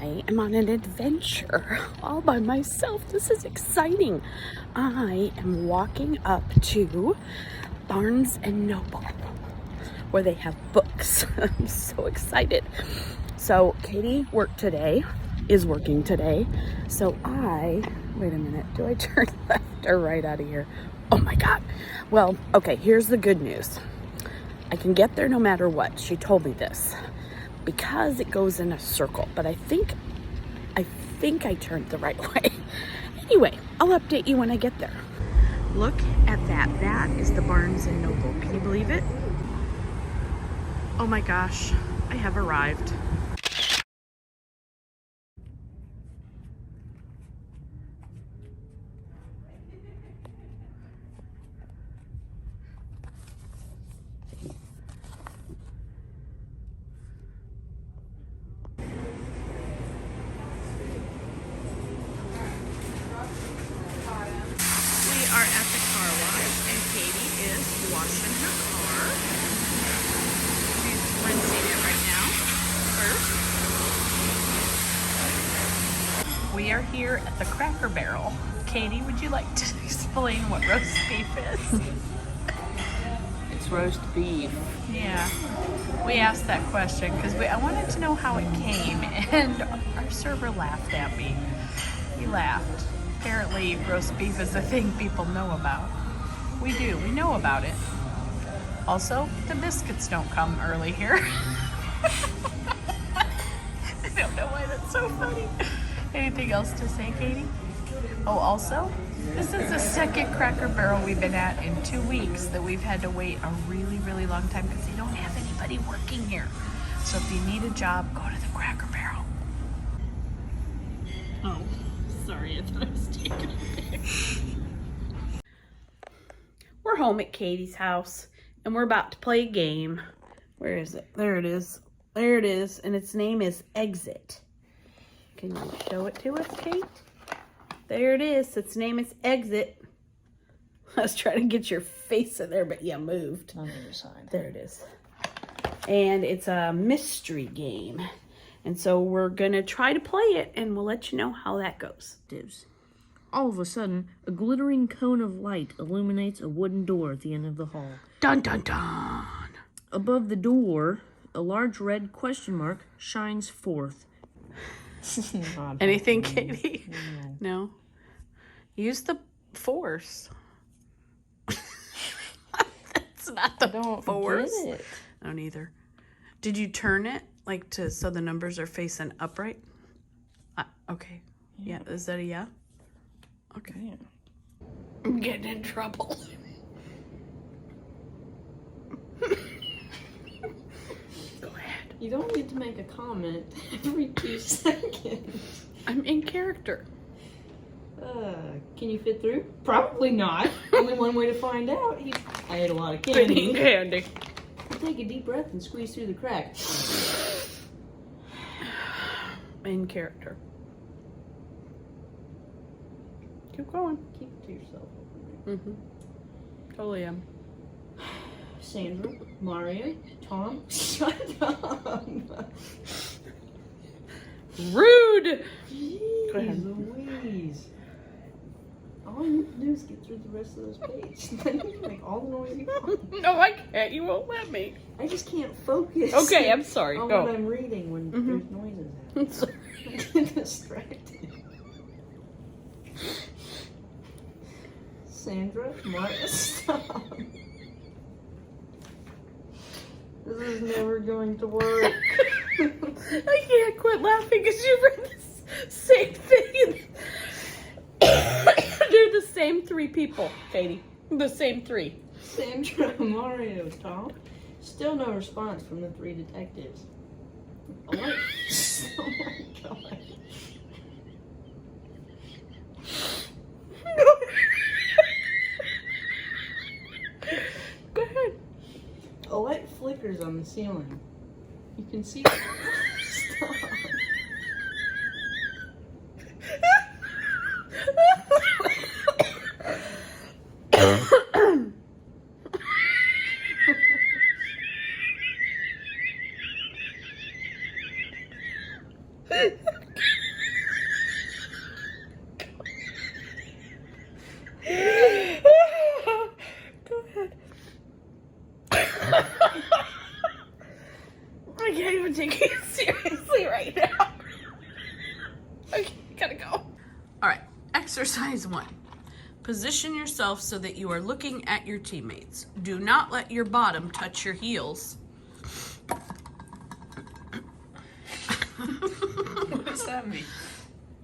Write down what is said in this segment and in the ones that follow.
I am on an adventure all by myself. This is exciting. I am walking up to Barnes and Noble where they have books. I'm so excited. So Katie is working today. So wait a minute, do I turn left or right out of here? Oh my God. Well, okay, here's the good news. I can get there no matter what. She told me this because it goes in a circle, but I think I turned the right way. Anyway, I'll update you when I get there. Look at that. That is the Barnes and Noble. Can you believe it? Oh my gosh, I have arrived. We are at the car wash and Katie is washing her car. She's rinsing it right now first. We are here at the Cracker Barrel. Katie, would you like to explain what roast beef is? It's roast beef. Yeah, we asked that question because I wanted to know how it came, and our server laughed at me. He laughed. Apparently, roast beef is a thing people know about. We do. We know about it. Also, the biscuits don't come early here. I don't know why that's so funny. Anything else to say, Katie? Oh, also, this is the second Cracker Barrel we've been at in 2 weeks that we've had to wait a really, really long time because they don't have anybody working here. So if you need a job, go to the Cracker Barrel. Oh, sorry, I thought I was taking a picture. We're home at Katie's house and we're about to play a game. Where is it? There it is. There it is. And its name is Exit. Can you show it to us, Kate? There it is. Its name is Exit. I was trying to get your face in there, but you moved. On the other side. There it is. And it's a mystery game. And so we're going to try to play it, and we'll let you know how that goes. All of a sudden, a glittering cone of light illuminates a wooden door at the end of the hall. Dun, dun, dun. Above the door, a large red question mark shines forth. Anything, Katie? No. Use the force. That's not the force. Get it. I don't either. Did you turn it so the numbers are facing upright? Okay. Yeah. Is that a yeah? Okay. Yeah. I'm getting in trouble. Go ahead. You don't need to make a comment every 2 seconds. I'm in character. Can you fit through? Probably not. Only one way to find out. I ate a lot of Eating candy. candy. Take a deep breath and squeeze through the crack. In character. Keep going. Keep it to yourself. Mm-hmm. Totally am. Sandra, Mario, Tom, shut up. Rude! Jeez, Go ahead. Louise. All you need to do is get through the rest of those pages. Then you can make all the noise you want. No, I can't. You won't let me. I just can't focus. Okay, I'm sorry. On Go. what I'm reading when there's noises happening. I'm sorry. I get distracted. Sandra, Marta, stop. This is never going to work. I can't quit laughing because you read the same thing. They're the same 3 people, Katie. The same 3. Sandra, Mario, Tom. Still no response from the 3 detectives. Oh my, oh my God. Go ahead. A light flickers on the ceiling. You can see. Stop. taking it seriously right now. Okay, gotta go. All right, exercise 1. Position yourself so that you are looking at your teammates. Do not let your bottom touch your heels. What does that mean?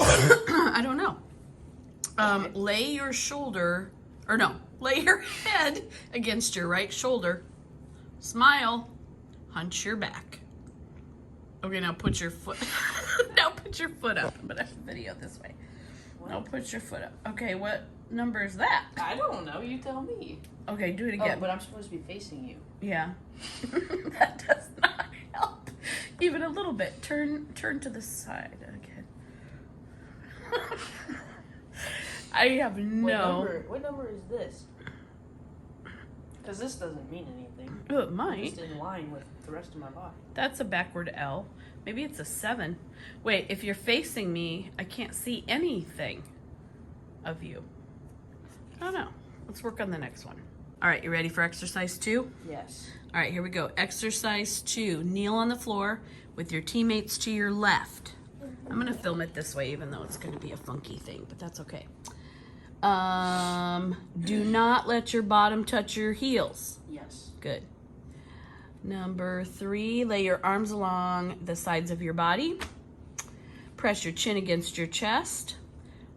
I don't know. Lay your head against your right shoulder. Smile. Hunch your back. Okay, now put your foot. Now put your foot up. I'm gonna video this way. What? Now put your foot up. Okay, what number is that? I don't know. You tell me. Okay, do it again. Oh, but I'm supposed to be facing you. Yeah. That does not help. Even a little bit. Turn to the side again. I have no. What number is this? Because this doesn't mean anything. Oh, it It's might. just in line with the rest of my body. That's a backward L. Maybe it's a 7. Wait, if you're facing me, I can't see anything of you. I don't know. Let's work on the next one. All right, you ready for exercise 2? Yes. All right, here we go. Exercise 2. Kneel on the floor with your teammates to your left. I'm gonna film it this way, even though it's gonna be a funky thing, but that's okay. Do not let your bottom touch your heels. Yes. Good. Number 3, lay your arms along the sides of your body. Press your chin against your chest.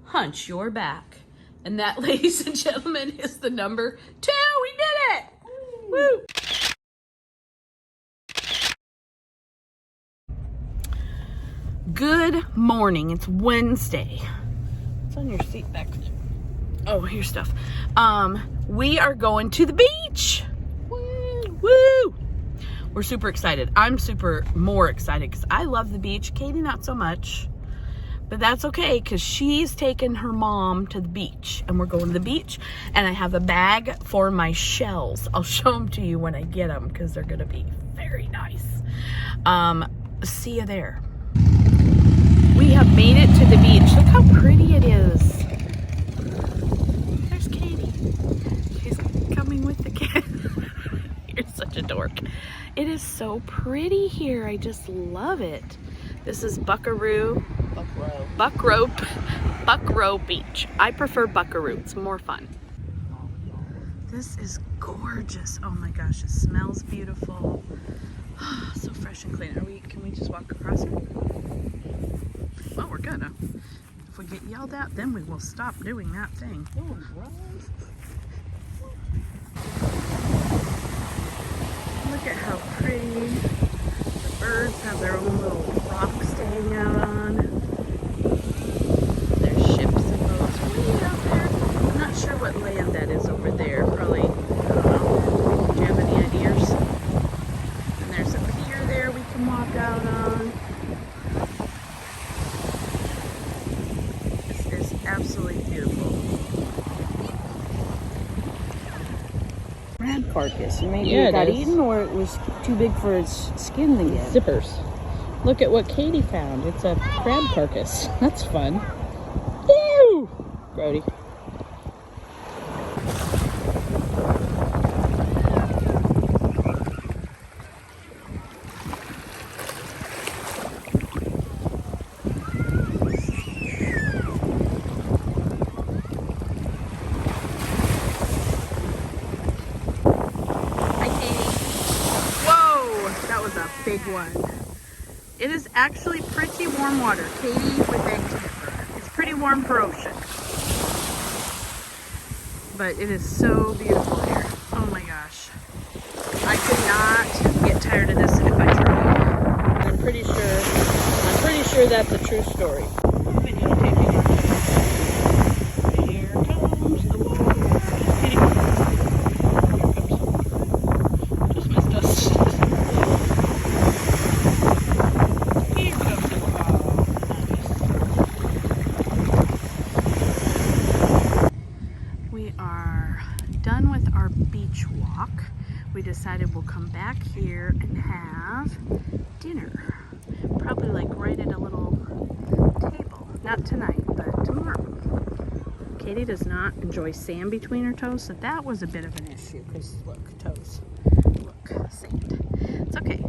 Hunch your back. And that, ladies and gentlemen, is the number 2. We did it! Woo! Good morning. It's Wednesday. It's on your seat back. Oh, here's stuff. We are going to the beach. Woo! Woo! We're super excited. I'm more excited because I love the beach. Katie, not so much. But that's okay because she's taken her mom to the beach. And we're going to the beach. And I have a bag for my shells. I'll show them to you when I get them because they're going to be very nice. See you there. We have made it to the beach. Look how pretty it is. There's Katie. She's coming with the kid. You're such a dork. It is so pretty here. I just love it. This is Buckaroo Beach. I prefer Buckaroo. It's more fun. This is gorgeous. Oh my gosh, it smells beautiful. So fresh and clean. Can we just walk across here? Well, we're gonna. If we get yelled at, then we will stop doing that thing. Look at how pretty. The birds have their own little rocks to hang out on. There's ships and boats way out there. I'm not sure what land that is over there. Probably, I don't know. Do you have any ideas? And there's a pier there we can walk out on. This is absolutely beautiful. Crab carcass. Maybe Yeah, it it got is. eaten or it was too big for its skin to get. Zippers. Look at what Katie found. It's a crab carcass. That's fun. Woo! Brody. Hi, Katie. Whoa! That was a big one. It is actually pretty warm water. Katie would beg to differ. It's pretty warm for ocean. But it is so beautiful here. Oh my gosh. I could not get tired of this if I tried. I'm pretty sure that's a true story. Videotaping our trip. Here comes the water. Just kidding. Here comes the water. Just missed us. Here comes the water. Nice. We are done with our beach walk. We decided we'll come back here and have dinner. Probably like right at a little table. Not tonight, but tomorrow. Katie does not enjoy sand between her toes, so that was a bit of an issue because look, toes. Look, sand. It's okay.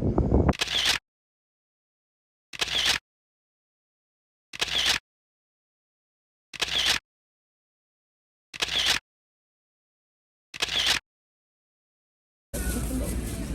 Hello.